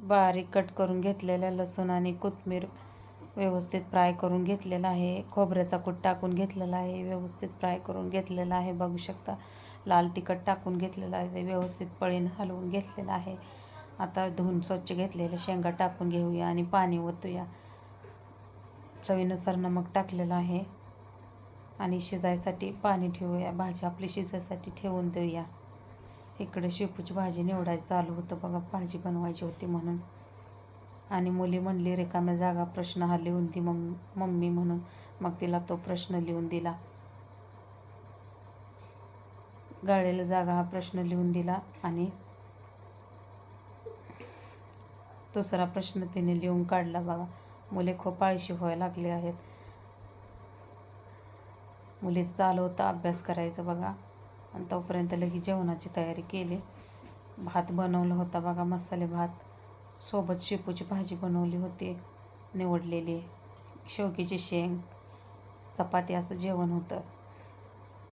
बारीक कट करून घेतलेल्या लसूण आणि कोथिंबीर व्यवस्थित फ्राय करून घेतलेला आहे. खोबऱ्याचा कूट टाकून घेतलेला आहे, व्यवस्थित फ्राय करून घेतलेला आहे. बघू शकता लाल तिखट टाकून घेतलेलं आहे, ते व्यवस्थित पळीने हलवून घेतलेलं आहे. आता धुवून स्वच्छ घेतलेल्या शेंगा टाकून घेऊया आणि पाणी ओतूया. चवीनुसार नमक टाकलेलं आहे आणि शिजायसाठी पाणी ठेवूया. भाजी आपली शिजायसाठी ठेवून देऊया. इकडे शेपूची भाजी निवडायचं चालू होतं बघा, भाजी बनवायची होती म्हणून. आणि मुली म्हणली रिकाम्या जागा प्रश्न हा लिहून दी मम्मी म्हणून. मग तिला तो प्रश्न लिहून दिला. गाळलेला जागा हा प्रश्न लिहून दिला आणि दुसरा प्रश्न तिने लिहून काढला बघा. मुले खूप आळशी व्हायला लागले आहेत. मुलीचं चालू होतं अभ्यास करायचं बघा. आणि तोपर्यंत लगेच जेवणाची तयारी केली. भात बनवला होता बघा, मसाले भात. सोबत शेपूची भाजी बनवली होती निवडलेली, शेवग्याची शेंग, चपाती, असं जेवण होतं.